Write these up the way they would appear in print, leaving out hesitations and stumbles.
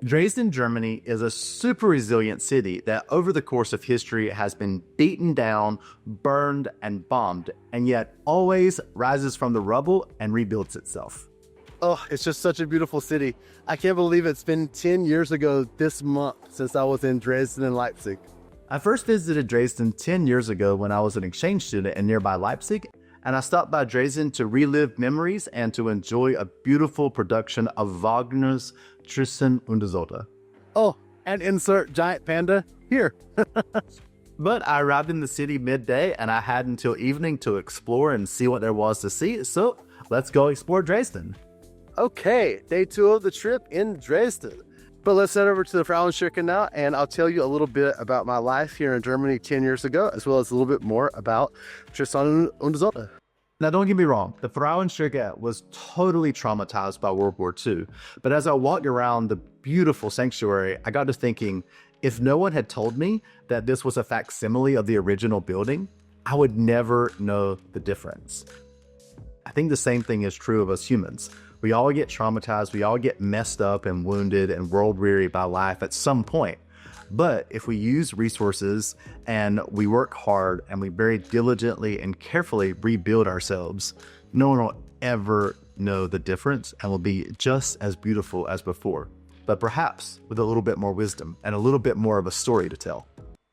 Dresden, Germany is a super resilient city that over the course of history has been beaten down, burned, and bombed, and yet always rises from the rubble and rebuilds itself. Oh, it's just such a beautiful city. I can't believe it's been 10 years ago this month since I was in Dresden and Leipzig. I first visited Dresden 10 years ago when I was an exchange student in nearby Leipzig, and I stopped by Dresden to relive memories and to enjoy a beautiful production of Wagner's Tristan und Isolde. Oh, and insert giant panda here. But I arrived in the city midday and I had until evening to explore and see what there was to see, so let's go explore Dresden. Okay, day 2 of the trip in Dresden. But let's head over to the Frauenkirke now, and I'll tell you a little bit about my life here in Germany 10 years ago, as well as a little bit more about Tristan und Isolde. Now, don't get me wrong, the Frauenkirke was totally traumatized by World War II. But as I walked around the beautiful sanctuary, I got to thinking, if no one had told me that this was a facsimile of the original building, I would never know the difference. I think the same thing is true of us humans. We all get traumatized, we all get messed up and wounded and world-weary by life at some point. But if we use resources and we work hard and we very diligently and carefully rebuild ourselves, no one will ever know the difference and will be just as beautiful as before, but perhaps with a little bit more wisdom and a little bit more of a story to tell.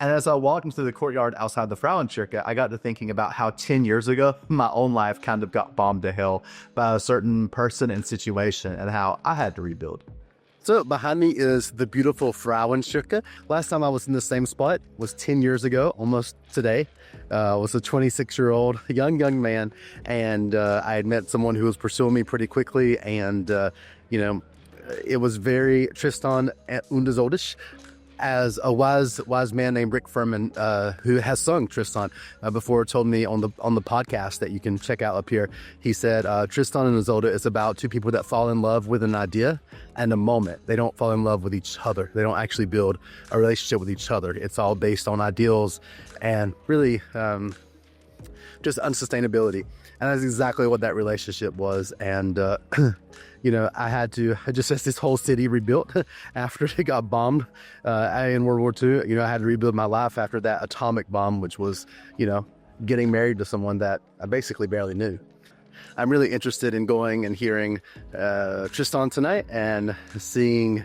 And as I walked into the courtyard outside the Frauenkirche, I got to thinking about how 10 years ago, my own life kind of got bombed to hell by a certain person and situation and how I had to rebuild. So behind me is the beautiful Frauenkirche. Last time I was in the same spot was 10 years ago, almost today. I was a 26-year-old young man, and I had met someone who was pursuing me pretty quickly, and it was very Tristan und Isolde. As a wise man named Rick Furman, who has sung Tristan before, told me on the podcast that you can check out up here. He said Tristan and Isolde is about two people that fall in love with an idea and a moment. They don't fall in love with each other. They don't actually build a relationship with each other. It's all based on ideals and really just unsustainability. And that's exactly what that relationship was. And I just as this whole city rebuilt after it got bombed in World War II. I had to rebuild my life after that atomic bomb, which was, getting married to someone that I basically barely knew. I'm really interested in going and hearing Tristan tonight and seeing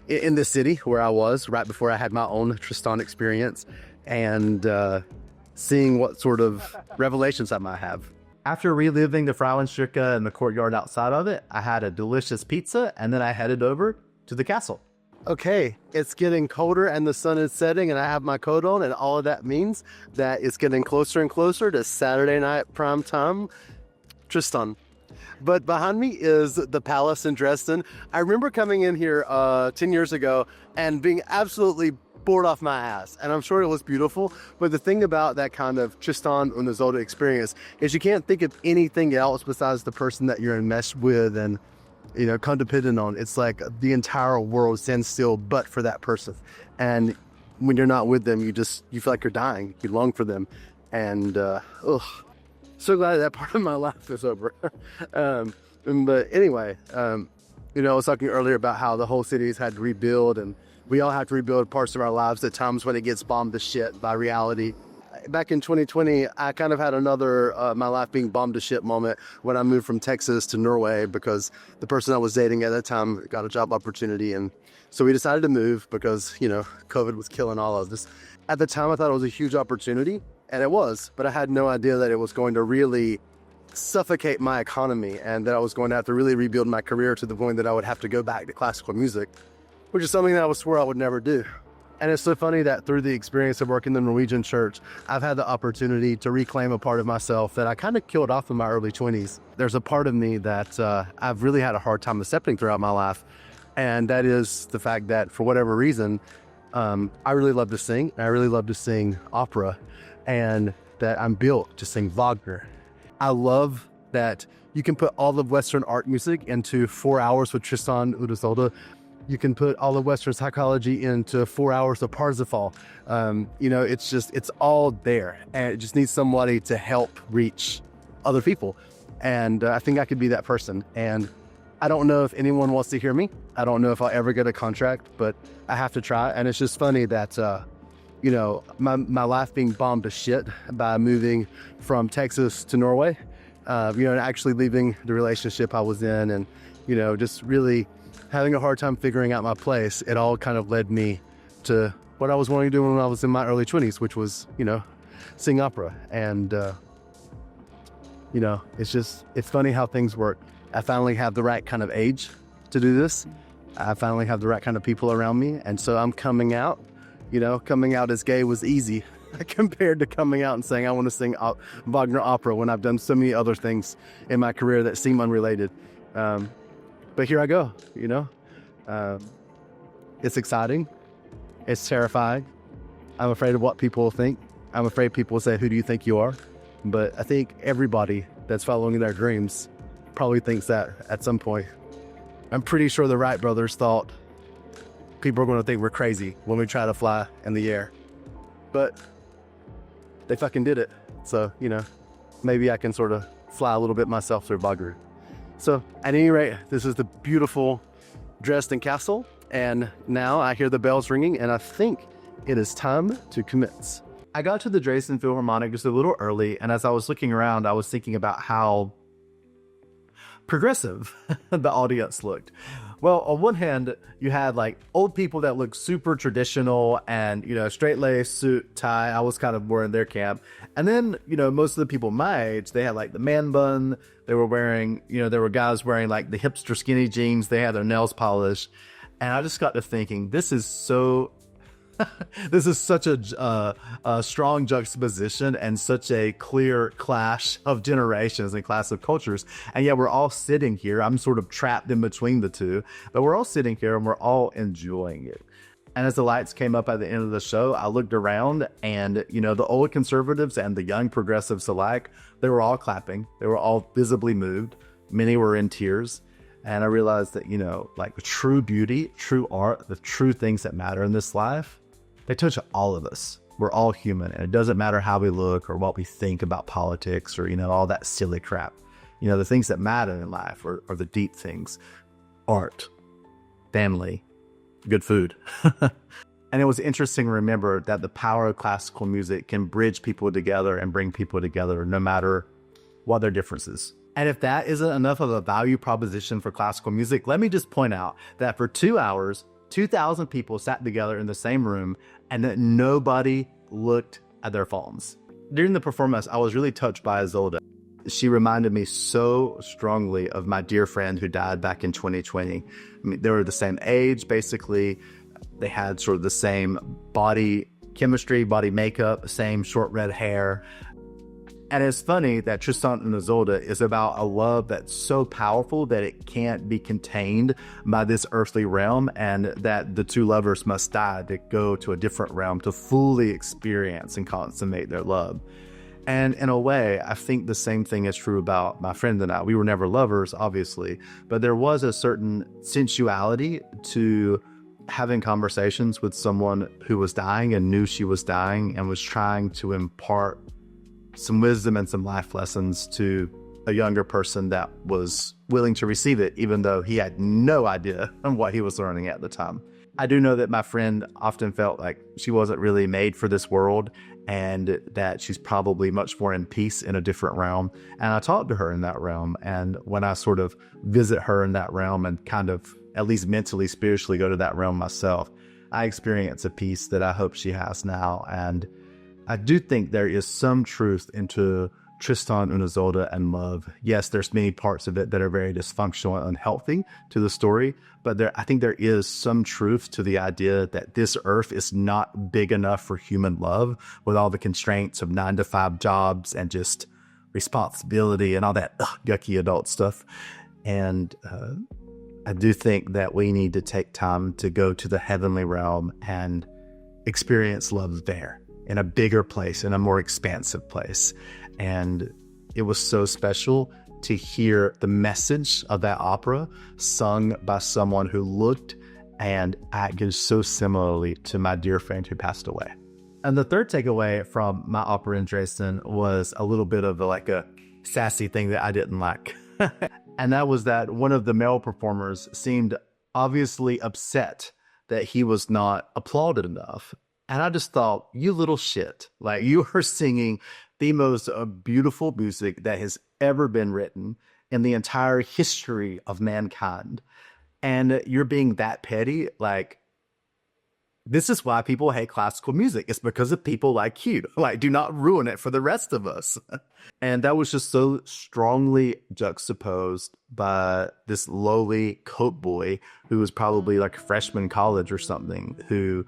in this city where I was right before I had my own Tristan experience and seeing what sort of revelations I might have. After reliving the Frauenkirche and the courtyard outside of it, I had a delicious pizza and then I headed over to the castle. Okay, it's getting colder and the sun is setting and I have my coat on, and all of that means that it's getting closer and closer to Saturday night prime time Tristan. But behind me is the palace in Dresden. I remember coming in here 10 years ago and being absolutely bored off my ass, and I'm sure it was beautiful. But the thing about that kind of Tristan und Isolde experience is you can't think of anything else besides the person that you're enmeshed with and codependent on. It's like the entire world stands still but for that person, and when you're not with them, you feel like you're dying. You long for them, and so glad that part of my life is over. But anyway, I was talking earlier about how the whole city's had to rebuild, and we all have to rebuild parts of our lives at times when it gets bombed to shit by reality. Back in 2020, I kind of had another my life being bombed to shit moment when I moved from Texas to Norway because the person I was dating at that time got a job opportunity. And so we decided to move because, COVID was killing all of us. At the time, I thought it was a huge opportunity, and it was, but I had no idea that it was going to really suffocate my economy and that I was going to have to really rebuild my career to the point that I would have to go back to classical music, which is something that I swore I would never do. And it's so funny that through the experience of working in the Norwegian church, I've had the opportunity to reclaim a part of myself that I kind of killed off in my early 20s. There's a part of me that I've really had a hard time accepting throughout my life. And that is the fact that for whatever reason, I really love to sing. I really love to sing opera, and that I'm built to sing Wagner. I love that you can put all of Western art music into 4 hours with Tristan und Isolde. You can put all of Western psychology into 4 hours of Parsifal. It's all there, and it just needs somebody to help reach other people. And I think I could be that person. And I don't know if anyone wants to hear me. I don't know if I'll ever get a contract, but I have to try. And it's just funny that, my life being bombed to shit by moving from Texas to Norway, and actually leaving the relationship I was in and, just really having a hard time figuring out my place. It all kind of led me to what I was wanting to do when I was in my early 20s, which was, sing opera. And, it's funny how things work. I finally have the right kind of age to do this. I finally have the right kind of people around me. And so I'm coming out. Coming out as gay was easy compared to coming out and saying I want to sing Wagner opera when I've done so many other things in my career that seem unrelated. But here I go, It's exciting. It's terrifying. I'm afraid of what people will think. I'm afraid people will say, who do you think you are? But I think everybody that's following their dreams probably thinks that at some point. I'm pretty sure the Wright brothers thought people are going to think we're crazy when we try to fly in the air. But they fucking did it. So, maybe I can sort of fly a little bit myself through Wagner. So, at any rate, this is the beautiful Dresden Castle. And now I hear the bells ringing, and I think it is time to commence. I got to the Dresden Philharmonic just a little early, and as I was looking around, I was thinking about how progressive the audience looked. Well, on one hand, you had like old people that looked super traditional and, straight lace, suit, tie. I was kind of more in their camp. And then, most of the people my age, they had like the man bun. They were wearing, there were guys wearing like the hipster skinny jeans. They had their nails polished. And I just got to thinking, this is such a strong juxtaposition and such a clear clash of generations and class of cultures. And yet we're all sitting here. I'm sort of trapped in between the two, but we're all sitting here and we're all enjoying it. And as the lights came up at the end of the show, I looked around and, the old conservatives and the young progressives alike, they were all clapping. They were all visibly moved. Many were in tears. And I realized that, like the true beauty, true art, the true things that matter in this life, they touch all of us. We're all human, and it doesn't matter how we look or what we think about politics or, all that silly crap. The things that matter in life are the deep things. Art, family, good food. And it was interesting to remember that the power of classical music can bridge people together and bring people together no matter what their differences. And if that isn't enough of a value proposition for classical music, let me just point out that for 2 hours, 2,000 people sat together in the same room and that nobody looked at their phones. During the performance, I was really touched by Isolde. She reminded me so strongly of my dear friend who died back in 2020. They were the same age, basically. They had sort of the same body chemistry, body makeup, same short red hair. And it's funny that Tristan and Isolde is about a love that's so powerful that it can't be contained by this earthly realm, and that the two lovers must die to go to a different realm to fully experience and consummate their love. And in a way, I think the same thing is true about my friend and I. We were never lovers, obviously, but there was a certain sensuality to having conversations with someone who was dying and knew she was dying and was trying to impart some wisdom and some life lessons to a younger person that was willing to receive it, even though he had no idea on what he was learning at the time. I do know that my friend often felt like she wasn't really made for this world and that she's probably much more in peace in a different realm. And I talked to her in that realm. And when I sort of visit her in that realm and kind of at least mentally, spiritually go to that realm myself, I experience a peace that I hope she has now. And I do think there is some truth into Tristan and Isolde and love. Yes, there's many parts of it that are very dysfunctional and unhealthy to the story, but I think there is some truth to the idea that this earth is not big enough for human love with all the constraints of 9-to-5 jobs and just responsibility and all that yucky adult stuff. And I do think that we need to take time to go to the heavenly realm and experience love there, in a bigger place, in a more expansive place. And it was so special to hear the message of that opera sung by someone who looked and acted so similarly to my dear friend who passed away. And the third takeaway from my opera in Dresden was a little bit of a sassy thing that I didn't like. And that was that one of the male performers seemed obviously upset that he was not applauded enough. And I just thought, you little shit, like you are singing the most beautiful music that has ever been written in the entire history of mankind. And you're being that petty. Like, this is why people hate classical music. It's because of people like you. Like, do not ruin it for the rest of us. And that was just so strongly juxtaposed by this lowly coat boy who was probably like a freshman in college or something, who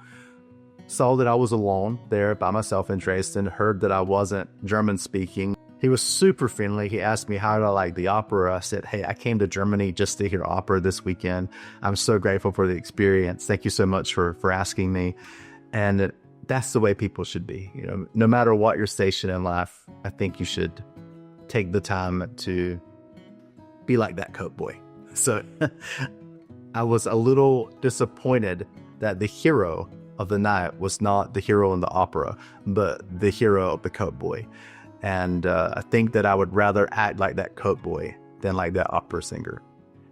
saw that I was alone there by myself in Dresden, heard that I wasn't German speaking. He was super friendly. He asked me how did I like the opera. I said, hey, I came to Germany just to hear opera this weekend. I'm so grateful for the experience. Thank you so much for asking me. And that's the way people should be. You know, no matter what your station in life, I think you should take the time to be like that coat boy. So I was a little disappointed that the hero of the night was not the hero in the opera, but the hero of the coat boy. And I think that I would rather act like that coat boy than like that opera singer.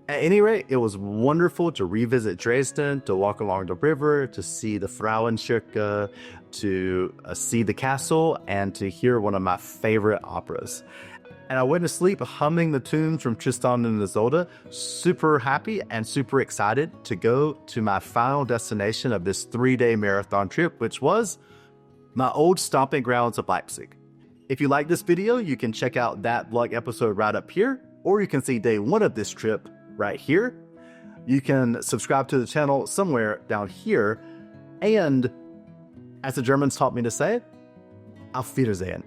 At any rate, it was wonderful to revisit Dresden, to walk along the river, to see the Frauenkirke, to see the castle, and to hear one of my favorite operas. And I went to sleep humming the tunes from Tristan and Isolde, super happy and super excited to go to my final destination of this 3-day marathon trip, which was my old stomping grounds of Leipzig. If you like this video, you can check out that vlog episode right up here, or you can see day 1 of this trip right here. You can subscribe to the channel somewhere down here. And as the Germans taught me to say, auf Wiedersehen.